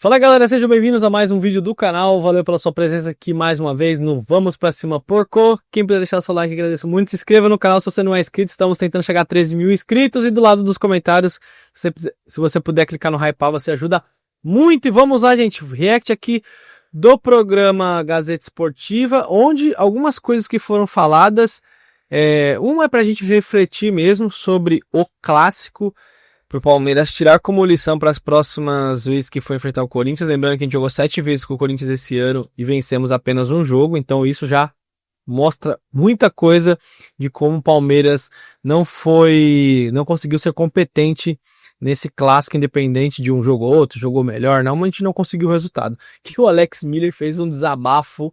Fala galera, sejam bem-vindos a mais um vídeo do canal, valeu pela sua presença aqui mais uma vez no Vamos Pra Cima Porco. Quem puder deixar seu like, agradeço muito, se inscreva no canal se você não é inscrito, estamos tentando chegar a 13 mil inscritos e do lado dos comentários, se você puder clicar no hypar, você ajuda muito. E vamos lá gente, react aqui do programa Gazeta Esportiva, onde algumas coisas que foram faladas, uma é pra gente refletir mesmo sobre o clássico, pro Palmeiras tirar como lição para as próximas vezes que for enfrentar o Corinthians. Lembrando que a gente jogou 7 vezes com o Corinthians esse ano e vencemos apenas um jogo, então isso já mostra muita coisa de como o Palmeiras não conseguiu ser competente nesse clássico, independente de um jogo ou outro, jogou melhor, não, mas a gente não conseguiu o resultado. Que o Alex Miller fez um desabafo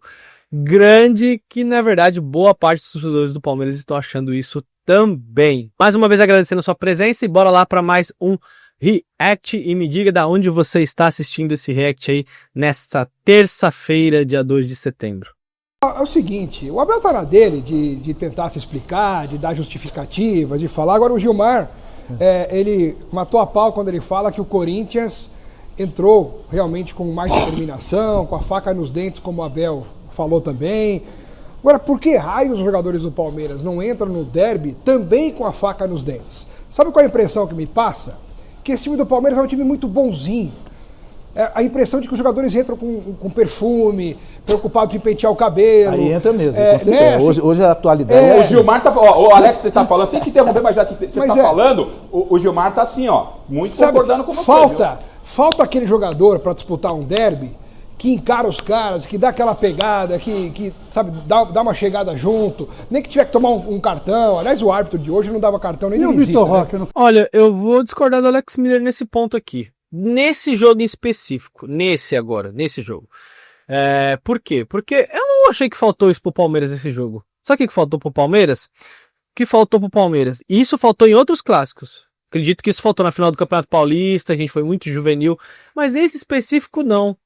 grande que, na verdade, boa parte dos torcedores do Palmeiras estão achando isso também. Mais uma vez agradecendo a sua presença e bora lá para mais um react e me diga da onde você está assistindo esse react aí nesta terça-feira, dia 2 de setembro. É o seguinte, o Abel tá na dele de tentar se explicar, de dar justificativas, de falar. Agora o Gilmar, ele matou a pau quando ele fala que o Corinthians entrou realmente com mais determinação, com a faca nos dentes, como o Abel falou também. Agora, por que raios os jogadores do Palmeiras não entram no derby também com a faca nos dentes? Sabe qual é a impressão que me passa? Que esse time do Palmeiras é um time muito bonzinho. A impressão de que os jogadores entram com perfume, preocupados em pentear o cabelo. Aí entra mesmo, com certeza. Né? Hoje a atualidade... O Gilmar tá... o Alex, você está falando, sem te interromper, mas já você está falando, o Gilmar tá assim, ó, muito concordando com você. Falta aquele jogador para disputar um derby que encara os caras, que dá aquela pegada, que sabe, dá uma chegada junto, nem que tiver que tomar um cartão. Aliás, o árbitro de hoje não dava cartão nem de visita. Vitor Roque, né? Olha, eu vou discordar do Alex Miller nesse ponto aqui. Nesse jogo em específico, nesse jogo. Por quê? Porque eu não achei que faltou isso pro Palmeiras nesse jogo. Sabe o que faltou pro Palmeiras? O que faltou pro Palmeiras? E isso faltou em outros clássicos. Acredito que isso faltou na final do Campeonato Paulista, a gente foi muito juvenil, mas nesse específico não.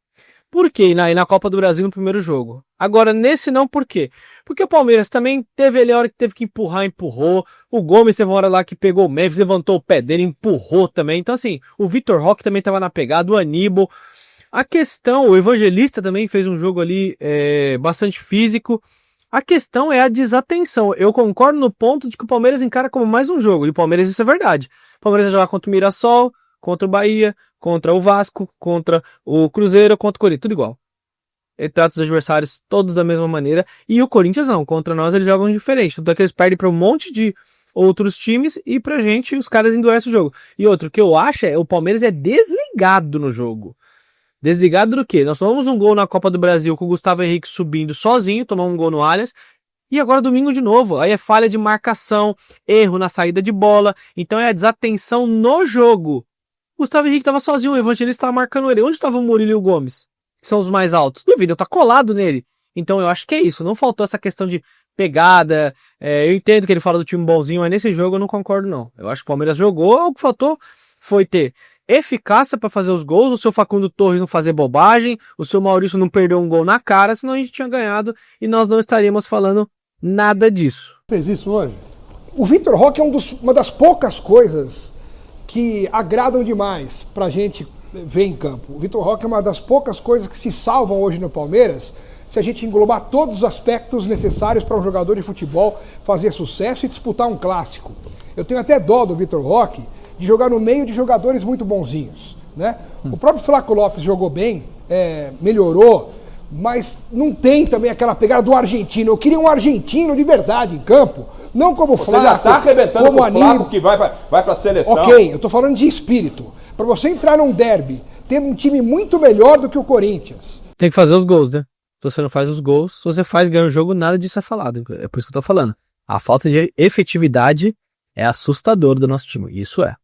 Por quê? E na Copa do Brasil no primeiro jogo. Agora, nesse não, por quê? Porque o Palmeiras também teve ali a hora que teve que empurrar, empurrou. O Gomes teve uma hora lá que pegou o Memphis, levantou o pé dele, empurrou também. Então, assim, o Vitor Roque também estava na pegada, o Aníbal. A questão, o Evangelista também fez um jogo ali bastante físico. A questão é a desatenção. Eu concordo no ponto de que o Palmeiras encara como mais um jogo. E o Palmeiras isso é verdade. O Palmeiras vai jogar contra o Mirassol, contra o Bahia, contra o Vasco, contra o Cruzeiro, contra o Corinthians, tudo igual. Ele trata os adversários todos da mesma maneira, e o Corinthians não, contra nós eles jogam diferente, tanto é que eles perdem para um monte de outros times, e pra gente os caras endurecem o jogo. E outro que eu acho o Palmeiras é desligado no jogo. Desligado do quê? Nós tomamos um gol na Copa do Brasil com o Gustavo Henrique subindo sozinho, tomamos um gol no Allianz, e agora domingo de novo, aí é falha de marcação, erro na saída de bola, então é a desatenção no jogo. O Gustavo Henrique estava sozinho, o Evangelista estava marcando ele. Onde estava o Murilo e o Gomes? Que são os mais altos. Duvido, tá colado nele. Então eu acho que é isso. Não faltou essa questão de pegada. Eu entendo que ele fala do time bonzinho, mas nesse jogo eu não concordo não. Eu acho que o Palmeiras jogou, o que faltou foi ter eficácia para fazer os gols, o seu Facundo Torres não fazer bobagem, o seu Maurício não perder um gol na cara, senão a gente tinha ganhado e nós não estaríamos falando nada disso. Fez isso hoje? O Vitor Roque é uma das poucas coisas que agradam demais pra gente ver em campo. O Vitor Roque é uma das poucas coisas que se salvam hoje no Palmeiras se a gente englobar todos os aspectos necessários para um jogador de futebol fazer sucesso e disputar um clássico. Eu tenho até dó do Vitor Roque de jogar no meio de jogadores muito bonzinhos, né? O próprio Flaco Lopes jogou bem, melhorou, mas não tem também aquela pegada do argentino. Eu queria um argentino de verdade em campo. Não como o Flaco, você já tá arrebentando como com o Flaco que vai pra seleção. Ok, eu tô falando de espírito. Para você entrar num derby, tendo um time muito melhor do que o Corinthians. Tem que fazer os gols, né? Se você não faz os gols, se você faz ganhar o jogo, nada disso é falado. É por isso que eu tô falando. A falta de efetividade é assustadora do nosso time. Isso é.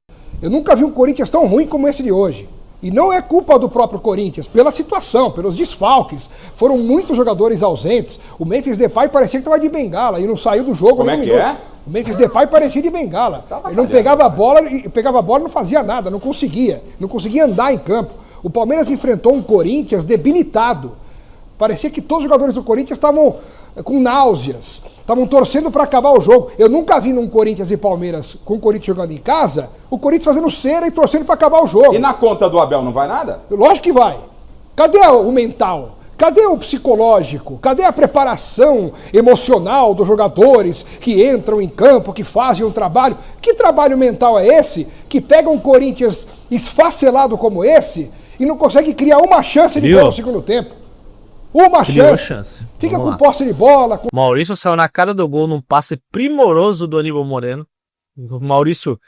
Eu nunca vi um Corinthians tão ruim como esse de hoje. E não é culpa do próprio Corinthians, pela situação, pelos desfalques. Foram muitos jogadores ausentes. O Memphis Depay parecia que estava de bengala e não saiu do jogo. Como é que é? O Memphis Depay parecia de bengala. Ele não pegava a bola e não fazia nada, não conseguia andar em campo. O Palmeiras enfrentou um Corinthians debilitado. Parecia que todos os jogadores do Corinthians estavam com náuseas, estavam torcendo para acabar o jogo. Eu nunca vi num Corinthians e Palmeiras, com o Corinthians jogando em casa, o Corinthians fazendo cera e torcendo para acabar o jogo. E na conta do Abel não vai nada? Lógico que vai. Cadê o mental? Cadê o psicológico? Cadê a preparação emocional dos jogadores que entram em campo, que fazem um trabalho? Que trabalho mental é esse que pega um Corinthians esfacelado como esse e não consegue criar uma chance de gol no segundo tempo? Uma chance. Fica com posse de bola. Maurício saiu na cara do gol num passe primoroso do Aníbal Moreno. O Maurício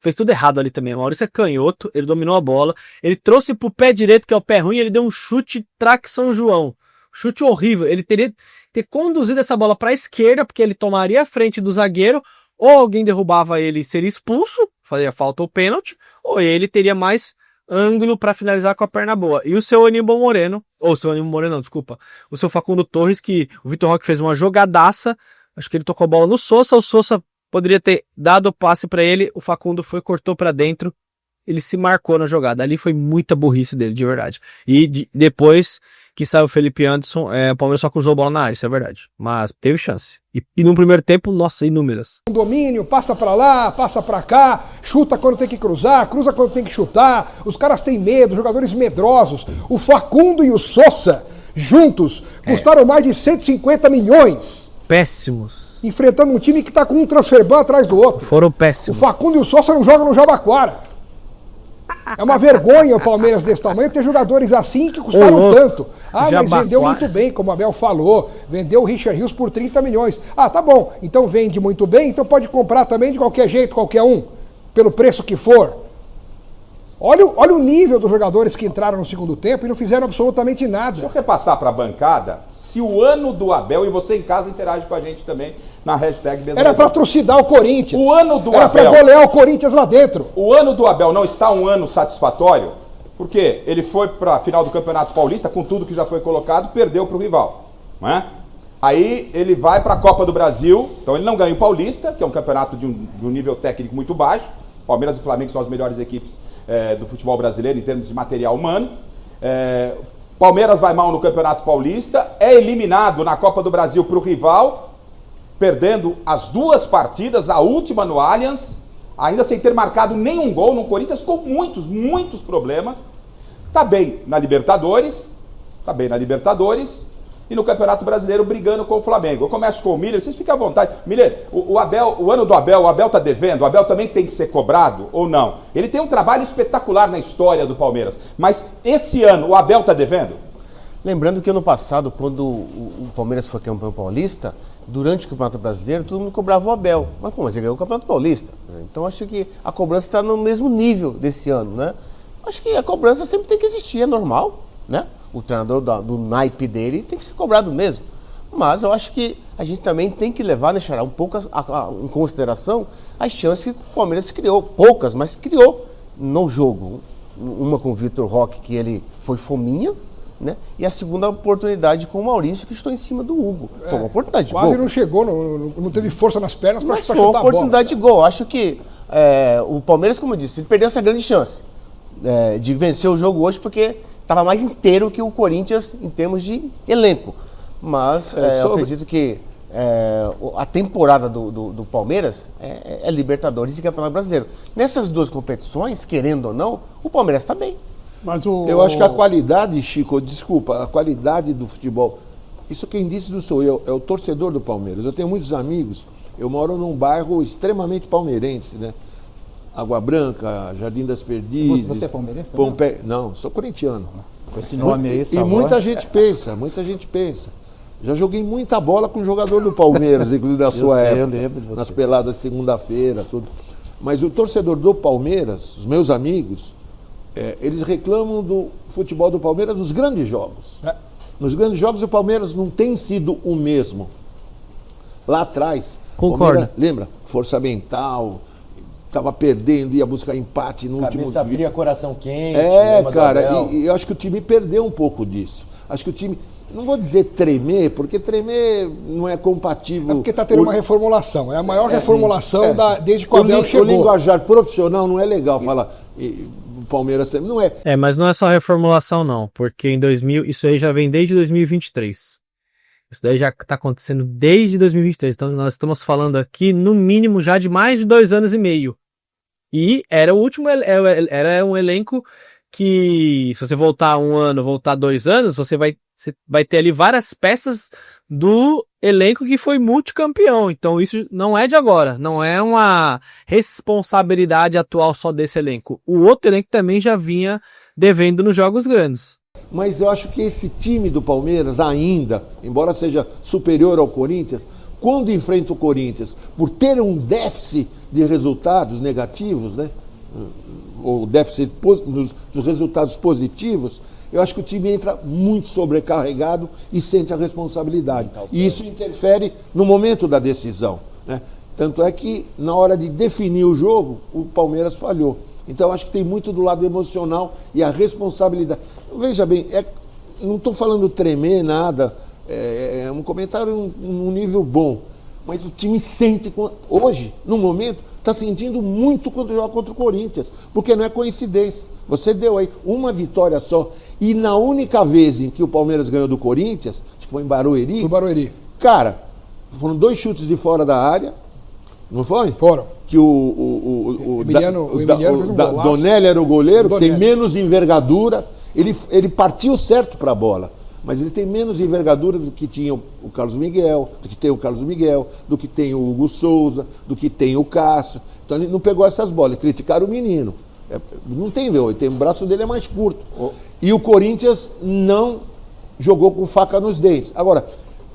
fez tudo errado ali também. O Maurício é canhoto, ele dominou a bola, ele trouxe pro pé direito, que é o pé ruim, ele deu um chute traque São João. Chute horrível. Ele teria ter conduzido essa bola para a esquerda, porque ele tomaria a frente do zagueiro, ou alguém derrubava ele e seria expulso, faria falta ou pênalti, ou ele teria mais ângulo para finalizar com a perna boa. E o seu Aníbal Moreno, ou seu Aníbal Moreno, não, desculpa, o seu Facundo Torres, que o Vitor Roque fez uma jogadaça, acho que ele tocou a bola no Sousa, o Sousa poderia ter dado o passe para ele, o Facundo cortou para dentro, ele se marcou na jogada. Ali foi muita burrice dele, de verdade. E depois que saiu o Felipe Anderson, o Palmeiras só cruzou a bola na área, isso é verdade. Mas teve chance. E no primeiro tempo, nossa, inúmeras. Domínio, passa para lá, passa para cá, chuta quando tem que cruzar, cruza quando tem que chutar. Os caras têm medo, jogadores medrosos. O Facundo e o Sousa, juntos, custaram mais de 150 milhões. Péssimos. Enfrentando um time que está com um transferban atrás do outro. Foram péssimos. O Facundo e o Sousa não jogam no Jabaquara. É uma vergonha o Palmeiras desse tamanho ter jogadores assim que custaram tanto. Mas vendeu muito bem, como o Abel falou. Vendeu o Richard Rios por 30 milhões. Tá bom. Então vende muito bem, então pode comprar também de qualquer jeito, qualquer um. Pelo preço que for. Olha o nível dos jogadores que entraram no segundo tempo e não fizeram absolutamente nada. Deixa eu repassar para a bancada se o ano do Abel, e você em casa interage com a gente também na hashtag Mesa Era para trucidar o Corinthians. O ano do Era Abel. Era para golear o Corinthians lá dentro. O ano do Abel não está um ano satisfatório, porque ele foi para a final do Campeonato Paulista com tudo que já foi colocado, perdeu para o rival, não é? Aí ele vai para a Copa do Brasil, então ele não ganha o Paulista, que é um campeonato de um nível técnico muito baixo. Palmeiras e Flamengo são as melhores equipes do futebol brasileiro em termos de material humano. Palmeiras vai mal no Campeonato Paulista, é eliminado na Copa do Brasil para o rival, perdendo as duas partidas, a última no Allianz, ainda sem ter marcado nenhum gol no Corinthians, com muitos problemas. Tá bem na Libertadores, e no Campeonato Brasileiro brigando com o Flamengo. Eu começo com o Miller, vocês fiquem à vontade. Miller, o ano do Abel, o Abel tá devendo, o Abel também tem que ser cobrado ou não? Ele tem um trabalho espetacular na história do Palmeiras, mas esse ano o Abel tá devendo? Lembrando que ano passado, quando o Palmeiras foi campeão paulista, durante o Campeonato Brasileiro, todo mundo cobrava o Abel. Mas ele ganhou o Campeonato Paulista. Então acho que a cobrança está no mesmo nível desse ano, né? Acho que a cobrança sempre tem que existir, é normal, né? O treinador do naipe dele tem que ser cobrado mesmo. Mas eu acho que a gente também tem que levar, né, Xará, um pouco em consideração as chances que o Palmeiras criou. Poucas, mas criou no jogo. Uma com o Vitor Roque, que ele foi fominha, né? E a segunda oportunidade com o Maurício, que estou em cima do Hugo. Foi uma oportunidade de gol. Quase não chegou, não teve força nas pernas para chutar a bola. Mas foi uma oportunidade de gol. Acho que o Palmeiras, como eu disse, ele perdeu essa grande chance de vencer o jogo hoje, porque estava mais inteiro que o Corinthians em termos de elenco. Mas eu acredito que a temporada do Palmeiras é Libertadores e Campeonato Brasileiro. Nessas duas competições, querendo ou não, o Palmeiras está bem. Mas eu acho que a qualidade, Chico, desculpa, a qualidade do futebol, isso quem disse não sou eu, é o torcedor do Palmeiras. Eu tenho muitos amigos, eu moro num bairro extremamente palmeirense, né? Água Branca, Jardim das Perdizes. Você é palmeirense? Não, sou corintiano. Com esse nome aí, E muita gente pensa. Já joguei muita bola com jogador do Palmeiras, inclusive na sua época. Eu lembro de você. Nas peladas de segunda-feira, tudo. Mas o torcedor do Palmeiras, os meus amigos, eles reclamam do futebol do Palmeiras nos grandes jogos. Nos grandes jogos o Palmeiras não tem sido o mesmo. Lá atrás, Concordo. Lembra? Força mental, estava perdendo, ia buscar empate no último... Cabeça fria, coração quente. Cara, e eu acho que o time perdeu um pouco disso. Acho que o time, não vou dizer tremer, porque tremer não é compatível... É porque está tendo uma reformulação, é a maior reformulação desde que o Abel chegou. O linguajar profissional não é legal falar... O Palmeiras não é... Mas não é só reformulação não, porque isso aí já vem desde 2023. Isso daí já tá acontecendo desde 2023. Então nós estamos falando aqui, no mínimo, já de mais de 2 anos e meio. E era o último, era um elenco que, se você voltar 1 ano, voltar 2 anos, você vai ter ali várias peças do elenco que foi multicampeão. Então isso não é de agora, não é uma responsabilidade atual só desse elenco. O outro elenco também já vinha devendo nos jogos grandes. Mas eu acho que esse time do Palmeiras ainda, embora seja superior ao Corinthians, quando enfrenta o Corinthians, por ter um déficit de resultados negativos, né? Ou déficit dos resultados positivos, eu acho que o time entra muito sobrecarregado e sente a responsabilidade. E isso interfere no momento da decisão, né? Tanto é que, na hora de definir o jogo, o Palmeiras falhou. Então, eu acho que tem muito do lado emocional e a responsabilidade. Veja bem, não estou falando tremer nada, é um comentário num nível bom. Mas o time sente, hoje, no momento, está sentindo muito quando joga contra o Corinthians. Porque não é coincidência. Você deu aí uma vitória só. E na única vez em que o Palmeiras ganhou do Corinthians, acho que foi em Barueri. No Barueri. Cara, foram 2 chutes de fora da área. Não foi? Foram. Que o Emiliano fez um golaço. Donelli era o goleiro, que tem Donelli. menos envergadura. Ele partiu certo para a bola. Mas ele tem menos envergadura do que tinha o Carlos Miguel, do que tem o Carlos Miguel, do que tem o Hugo Souza, do que tem o Cássio. Então ele não pegou essas bolas, criticaram o menino. Não tem, o braço dele é mais curto. E o Corinthians não jogou com faca nos dentes. Agora,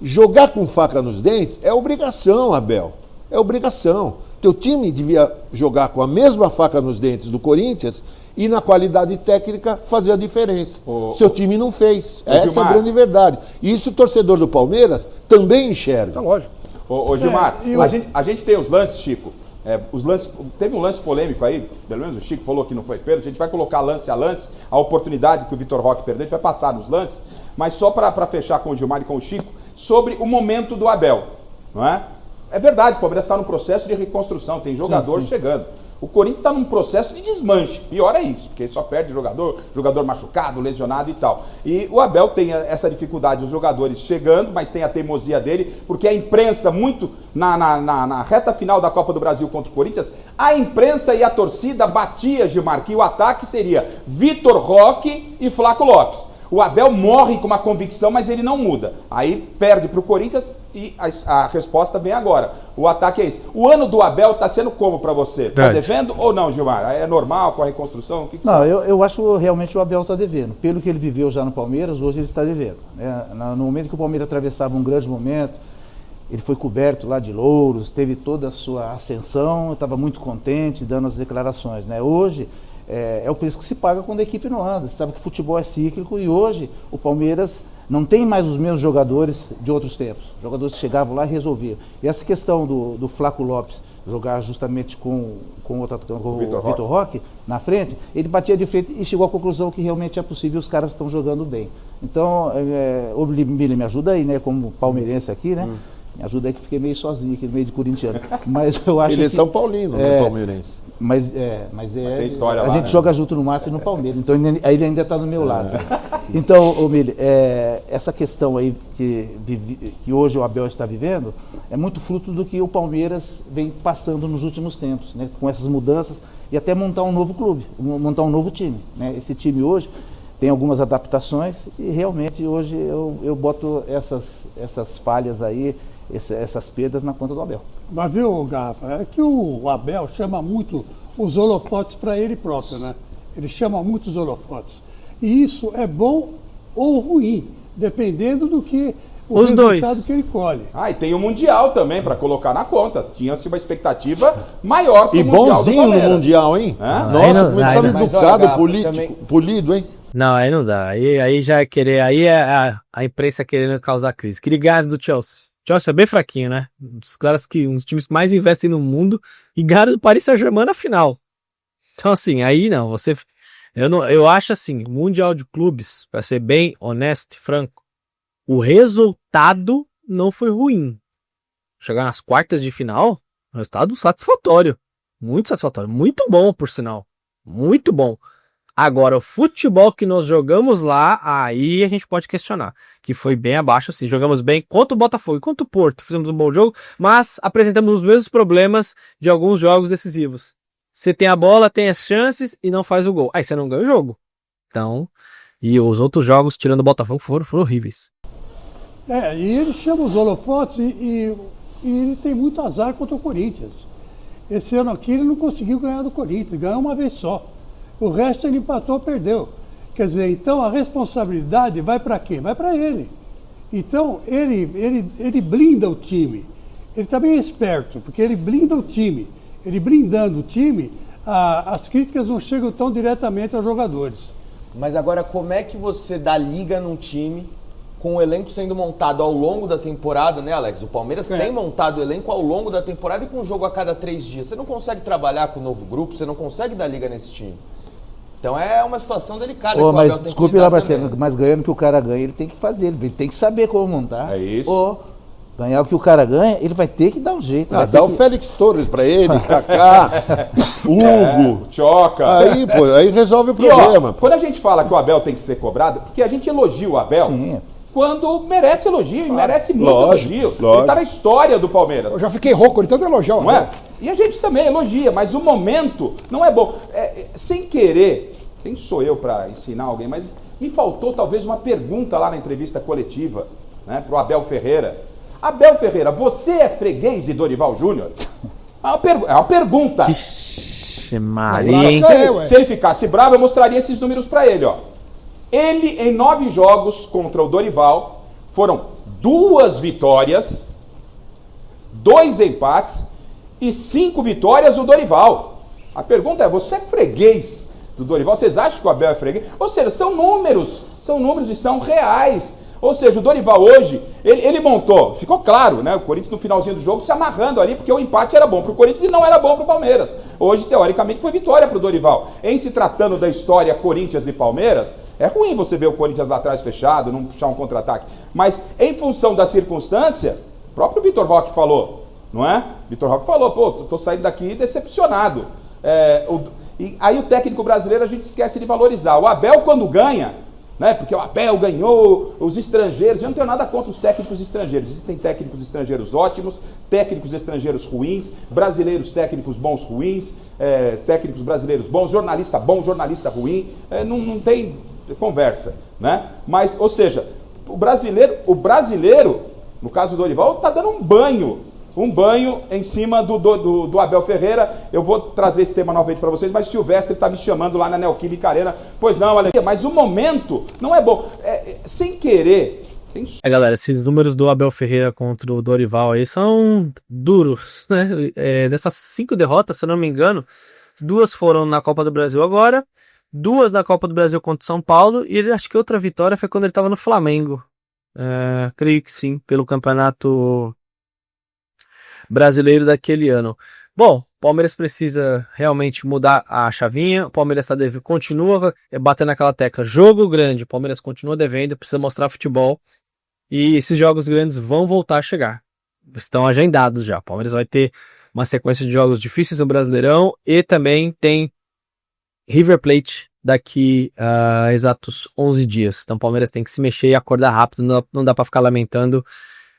jogar com faca nos dentes é obrigação, Abel. É obrigação. Teu time devia jogar com a mesma faca nos dentes do Corinthians e na qualidade técnica fazer a diferença. Seu time não fez. Essa Gilmar, é a grande verdade. E isso o torcedor do Palmeiras também enxerga. Tá lógico. Ô Gilmar, a gente tem os lances, Chico. Teve um lance polêmico aí, pelo menos o Chico falou que não foi pênalti. A gente vai colocar lance a lance, a oportunidade que o Vitor Roque perdeu, a gente vai passar nos lances. Mas só para fechar com o Gilmar e com o Chico, sobre o momento do Abel, não é? É verdade, o Palmeiras está num processo de reconstrução, tem jogador chegando. O Corinthians está num processo de desmanche. Pior é isso, porque só perde jogador machucado, lesionado e tal. E o Abel tem essa dificuldade, os jogadores chegando, mas tem a teimosia dele, porque a imprensa, muito na reta final da Copa do Brasil contra o Corinthians, a imprensa e a torcida batia, Gilmar, que o ataque seria Vitor Roque e Flaco Lopes. O Abel morre com uma convicção, mas ele não muda. Aí perde para o Corinthians e a resposta vem agora. O ataque é esse. O ano do Abel está sendo como para você? Está devendo ou não, Gilmar? É normal com a reconstrução? O que Não, você... eu acho que realmente o Abel está devendo. Pelo que ele viveu já no Palmeiras, hoje ele está devendo. No momento que o Palmeiras atravessava um grande momento, ele foi coberto lá de louros, teve toda a sua ascensão, estava muito contente, dando as declarações, né? Hoje... É o preço que se paga quando a equipe não anda. Você sabe que o futebol é cíclico e hoje o Palmeiras não tem mais os mesmos jogadores de outros tempos. Jogadores que chegavam lá e resolviam. E essa questão do Flaco Lopes jogar justamente com o Vitor Roque na frente, ele batia de frente e chegou à conclusão que realmente é possível, os caras estão jogando bem. Então, o Billy me ajuda aí, né, como palmeirense aqui, né? Me ajuda aí que fiquei meio sozinho aqui no meio de corintiano. Mas eu acho Ele é que, São Paulino, não é palmeirense. Mas tem história a lá, gente né? joga junto no Márcio e no Palmeiras, então ele ainda está do meu lado. Então, Mili, essa questão aí que hoje o Abel está vivendo é muito fruto do que o Palmeiras vem passando nos últimos tempos, né? Com essas mudanças e até montar um novo clube, montar um novo time, né? Esse time hoje tem algumas adaptações e realmente hoje eu boto essas falhas aí, essas perdas na conta do Abel. Mas viu, Garrafa, é que o Abel chama muito os holofotes para ele próprio, né? Ele chama muito os holofotes. E isso é bom ou ruim, dependendo do que o Os resultado dois. que ele colhe. Ah, e tem o Mundial também para colocar na conta. Tinha-se uma expectativa maior que E o Mundial do bonzinho no Palmeiras. Mundial, hein? Hã? Nossa, Aí não- como ele aí estava não- Mas olha, educado, Garrafa, também- polido, hein? Não, aí não dá. Aí já é querer. Aí é a imprensa querendo causar crise. Aquele gás do Chelsea. Chelsea é bem fraquinho, né? Um dos times que mais investem no mundo e ganharam do Paris Saint-Germain na final. Então, assim, aí não. Eu acho assim, o Mundial de Clubes, pra ser bem honesto e franco, o resultado não foi ruim. Chegar nas quartas de final, resultado satisfatório. Muito satisfatório. Muito bom, por sinal. Muito bom. Agora, o futebol que nós jogamos lá, aí a gente pode questionar. Que foi bem abaixo, sim. Jogamos bem contra o Botafogo e contra o Porto. Fizemos um bom jogo, mas apresentamos os mesmos problemas de alguns jogos decisivos. Você tem a bola, tem as chances e não faz o gol. Aí você não ganha o jogo. Então, e os outros jogos, tirando o Botafogo, foram horríveis. E ele chama os holofotes e ele tem muito azar contra o Corinthians. Esse ano aqui ele não conseguiu ganhar do Corinthians, ganhou uma vez só. O resto ele empatou, perdeu. Quer dizer, então a responsabilidade vai para quem? Vai para ele. Então ele blinda o time. Ele também é esperto, porque ele blinda o time. Ele blindando o time, as críticas não chegam tão diretamente aos jogadores. Mas agora, como é que você dá liga num time com o elenco sendo montado ao longo da temporada, né, Alex? O Palmeiras tem montado o elenco ao longo da temporada e com um jogo a cada 3 dias. Você não consegue trabalhar com o novo grupo, você não consegue dar liga nesse time. Então é uma situação delicada. Mas desculpe lá, Marcelo, mas ganhando o que o cara ganha, ele tem que fazer, ele tem que saber como montar. É isso. Ganhar o que o cara ganha, ele vai ter que dar um jeito. Dá o Félix Torres pra ele, Kaká, Hugo, Choca. Aí resolve o problema. Quando a gente fala que o Abel tem que ser cobrado, porque a gente elogia o Abel quando merece elogio, e merece muito elogio. Ele tá na história do Palmeiras. Eu já fiquei rouco de tanto elogiar o Não é? E a gente também elogia, mas o momento não é bom. Sem querer, quem sou eu para ensinar alguém, mas me faltou talvez uma pergunta lá na entrevista coletiva, né, pro Abel Ferreira. Abel Ferreira, você é freguês de Dorival Júnior? É uma pergunta. Vixe, Maria. Se ele ficasse bravo, eu mostraria esses números para ele, ó. Ele, em 9 jogos contra o Dorival, foram 2 vitórias, 2 empates e 5 vitórias do Dorival. A pergunta é, você é freguês do Dorival? Vocês acham que o Abel é freguês? Ou seja, são números e são reais. Ou seja, o Dorival hoje, ele montou, ficou claro, né? O Corinthians no finalzinho do jogo se amarrando ali, porque o empate era bom para o Corinthians e não era bom para o Palmeiras. Hoje, teoricamente, foi vitória para o Dorival. Em se tratando da história Corinthians e Palmeiras, é ruim você ver o Corinthians lá atrás fechado, não puxar um contra-ataque. Mas, em função da circunstância, o próprio Vitor Roque falou, não é? Vitor Roque falou, tô saindo daqui decepcionado. E aí o técnico brasileiro a gente esquece de valorizar. O Abel, quando ganha, né? Porque o Abel ganhou, os estrangeiros, eu não tenho nada contra os técnicos estrangeiros, existem técnicos estrangeiros ótimos, técnicos estrangeiros ruins, brasileiros técnicos bons ruins, técnicos brasileiros bons, jornalista bom, jornalista ruim, não tem conversa, né? Mas, ou seja, o brasileiro, no caso do Dorival, está dando um banho em cima do Abel Ferreira. Eu vou trazer esse tema novamente para vocês, mas o Silvestre está me chamando lá na Neoquímica Arena. Pois não, Alegria, mas o momento não é bom. Sem querer... Galera, esses números do Abel Ferreira contra o Dorival aí são duros, né? Dessas 5 derrotas, se eu não me engano, 2 foram na Copa do Brasil agora, 2 na Copa do Brasil contra o São Paulo, e acho que outra vitória foi quando ele estava no Flamengo. Creio que sim, pelo campeonato brasileiro daquele ano. Bom, o Palmeiras precisa realmente mudar a chavinha. O Palmeiras continua batendo aquela tecla, jogo grande. O Palmeiras continua devendo, precisa mostrar futebol. E esses jogos grandes vão voltar a chegar. Estão agendados já. O Palmeiras vai ter uma sequência de jogos difíceis no Brasileirão e também tem River Plate daqui a exatos 11 dias. Então o Palmeiras tem que se mexer e acordar rápido. Não dá para ficar lamentando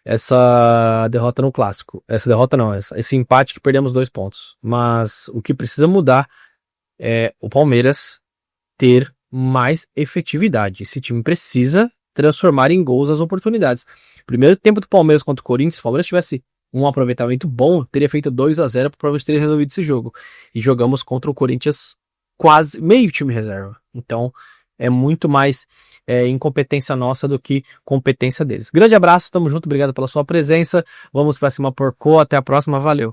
essa derrota no Clássico. Essa derrota não, esse empate que perdemos 2 pontos. Mas o que precisa mudar é o Palmeiras ter mais efetividade. Esse time precisa transformar em gols as oportunidades. Primeiro tempo do Palmeiras contra o Corinthians, se o Palmeiras tivesse um aproveitamento bom, teria feito 2-0, provavelmente teria resolvido esse jogo. E jogamos contra o Corinthians quase meio time reserva. Então é muito mais incompetência nossa do que competência deles. Grande abraço, tamo junto, obrigado pela sua presença. Vamos pra cima, porco, até a próxima, valeu.